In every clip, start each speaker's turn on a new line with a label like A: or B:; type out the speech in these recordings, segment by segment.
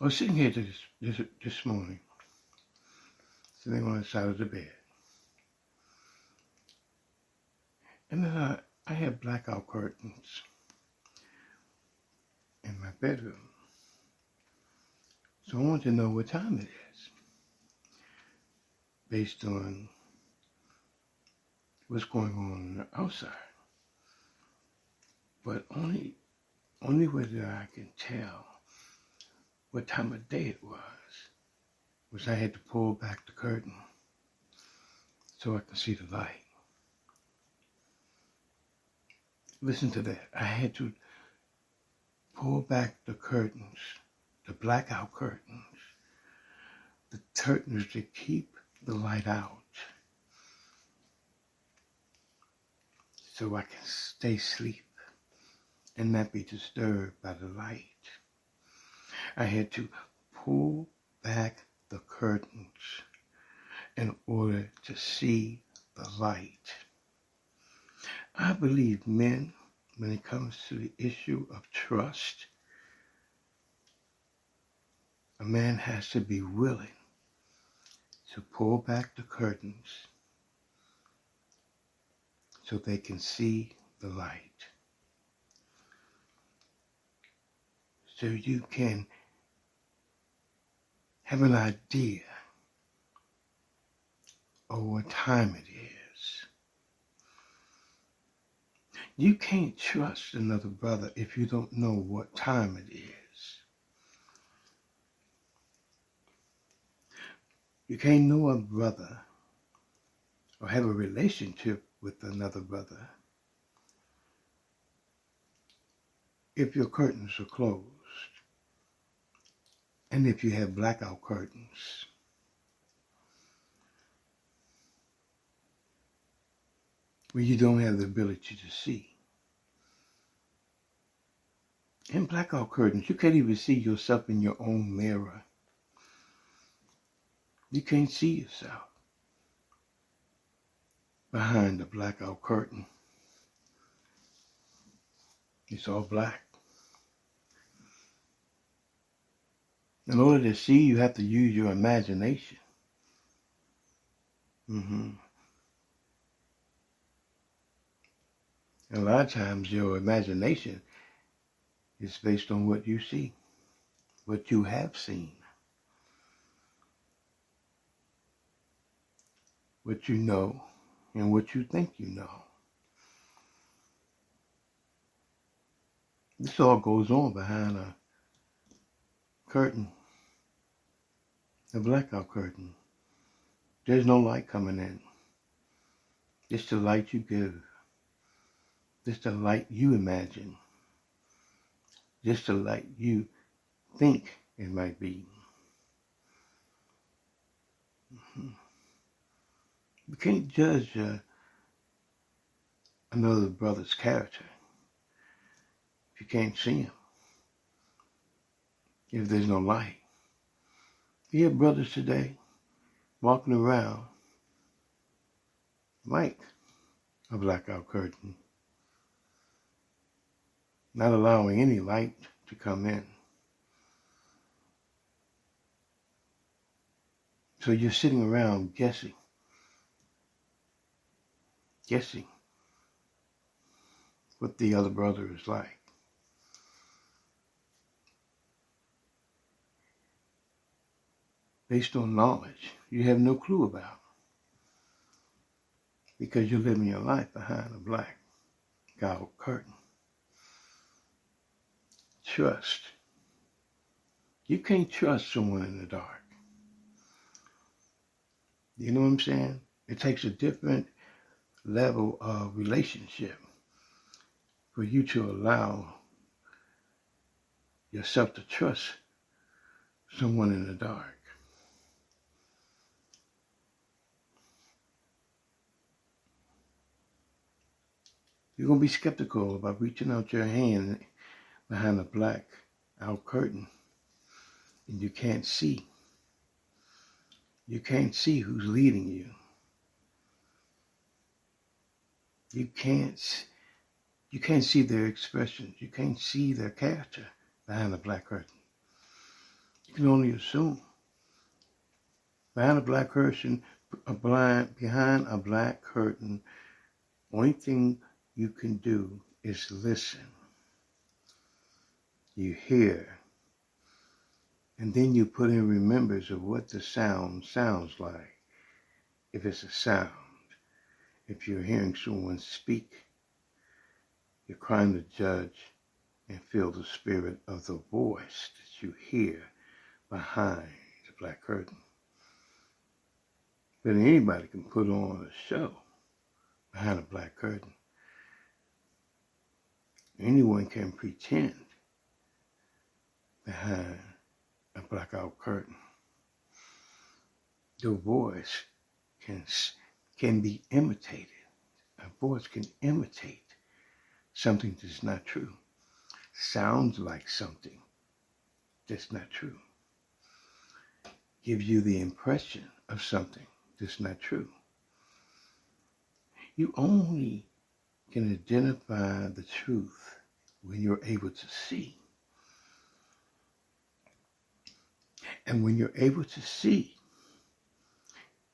A: I was sitting here this morning, sitting on the side of the bed, and then I had blackout curtains in my bedroom. So I wanted to know what time it is, based on what's going on outside. But only way that I can tell what time of day it was I had to pull back the curtain so I could see the light. Listen to that. I had to pull back the curtains, the blackout curtains, the curtains that keep the light out, so I can stay asleep and not be disturbed by the light. I had to pull back the curtains in order to see the light. I believe men, when it comes to the issue of trust, a man has to be willing to pull back the curtains so they can see the light. So you can have an idea of what time it is. You can't trust another brother if you don't know what time it is. You can't know a brother or have a relationship with another brother if your curtains are closed and if you have blackout curtains. Where you don't have the ability to see. In blackout curtains, you can't even see yourself in your own mirror. You can't see yourself behind the blackout curtain. It's all black. In order to see, you have to use your imagination. And a lot of times your imagination is based on what you see, what you have seen, what you know, and what you think you know. This all goes on behind a curtain, a blackout curtain. There's no light coming in. It's the light you give. It's the light you imagine. Just the light you think it might be. You can't judge another brother's character if you can't see him, if there's no light. You have brothers today walking around like a blackout curtain, not allowing any light to come in. So you're sitting around guessing what the other brother is like. Based on knowledge you have no clue about, because you're living your life behind a blackout curtain. Trust. You can't trust someone in the dark. You know what I'm saying? It takes a different level of relationship for you to allow yourself to trust someone in the dark. You're going to be skeptical about reaching out your hand behind a blackout curtain, and you can't see. You can't see who's leading you. You can't see their expressions. You can't see their character behind the black curtain. You can only assume. Behind a black curtain, behind a black curtain, only thing you can do is listen. You hear, and then you put in remembrance of what the sound sounds like. If it's a sound, if you're hearing someone speak, you're trying to judge and feel the spirit of the voice that you hear behind the black curtain. But anybody can put on a show behind a black curtain. Anyone can pretend behind a blackout curtain. The voice can be imitated. A voice can imitate something that's not true. Sounds like something that's not true. Gives you the impression of something that's not true. You only can identify the truth when you're able to see. And when you're able to see,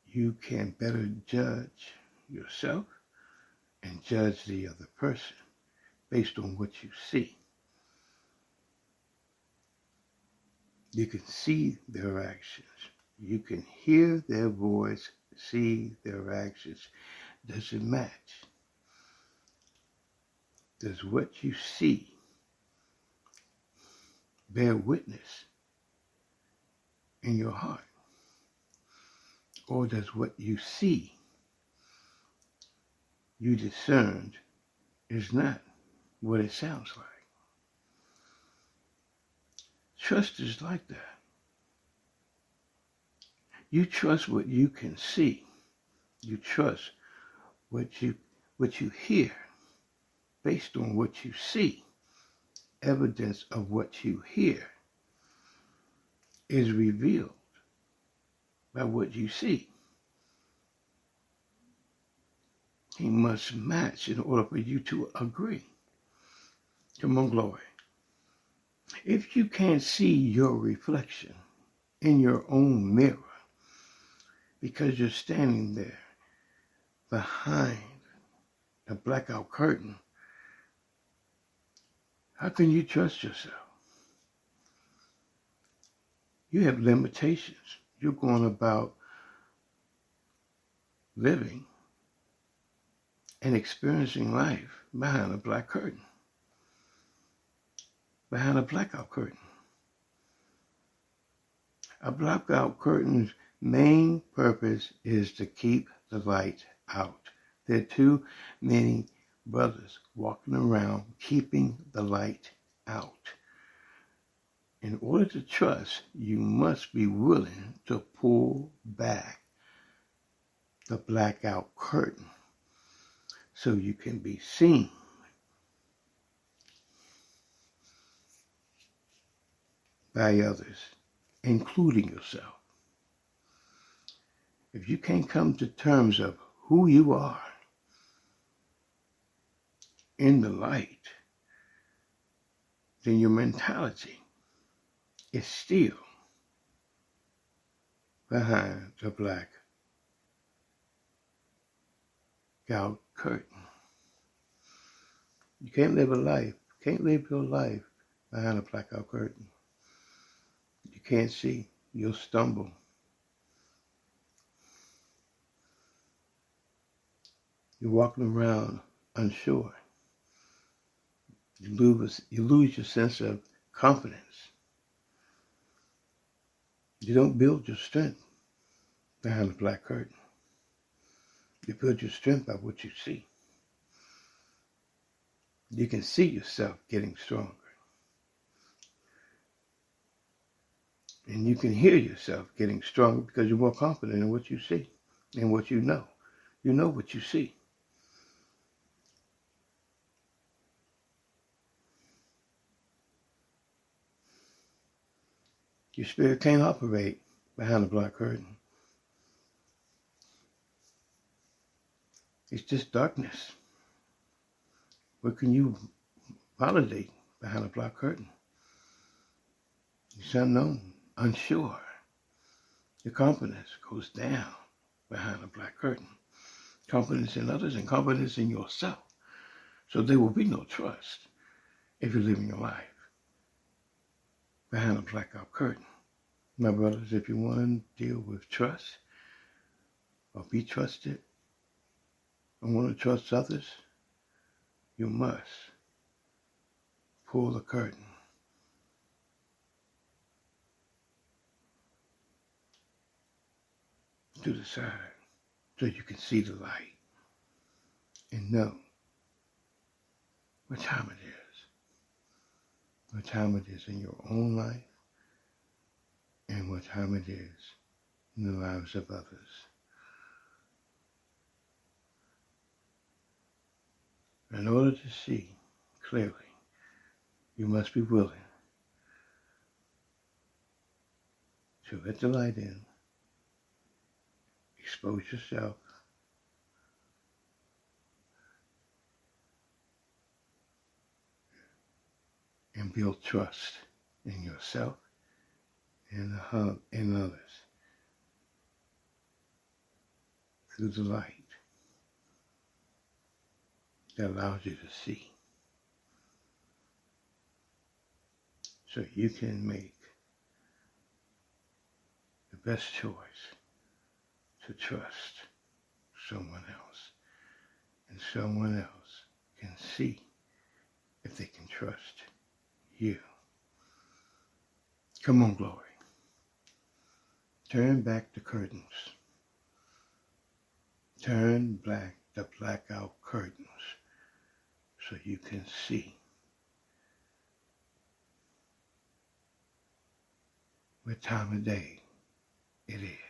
A: you can better judge yourself and judge the other person based on what you see. You can see their actions. You can hear their voice, see their actions. Does it match? Does what you see bear witness in your heart? Or does what you see, you discerned, is not what it sounds like? Trust is like that. You trust what you can see. You trust what you hear based on what you see. Evidence of what you hear is revealed by what you see. He must match in order for you to agree. Come on, glory. If you can't see your reflection in your own mirror because you're standing there behind a blackout curtain, how can you trust yourself? You have limitations. You're going about living and experiencing life behind a black curtain, behind a blackout curtain. A blackout curtain's main purpose is to keep the light out. There are too many brothers walking around keeping the light out. In order to trust, you must be willing to pull back the blackout curtain so you can be seen. By others, including yourself. If you can't come to terms of who you are in the light, then your mentality is still behind the blackout curtain. You can't live your life behind a blackout curtain. You can't see, you'll stumble. You're walking around unsure. You lose your sense of confidence. You don't build your strength behind the black curtain. You build your strength by what you see. You can see yourself getting stronger. And you can hear yourself getting stronger because you're more confident in what you see and what you know. You know what you see. Your spirit can't operate behind a black curtain. It's just darkness. What can you validate behind a black curtain? It's unknown, unsure. Your confidence goes down behind a black curtain. Confidence in others and confidence in yourself. So there will be no trust if you're living your life behind a blackout curtain. My brothers, if you want to deal with trust or be trusted and want to trust others, you must pull the curtain to the side so you can see the light and know what time it is in your own life, and what time it is in the lives of others. In order to see clearly, you must be willing to let the light in, expose yourself, and build trust in yourself and in others through the light that allows you to see, so you can make the best choice to trust someone else, and someone else can see if they can trust you. Come on, glory. Turn back the curtains. Turn back the blackout curtains so you can see what time of day it is.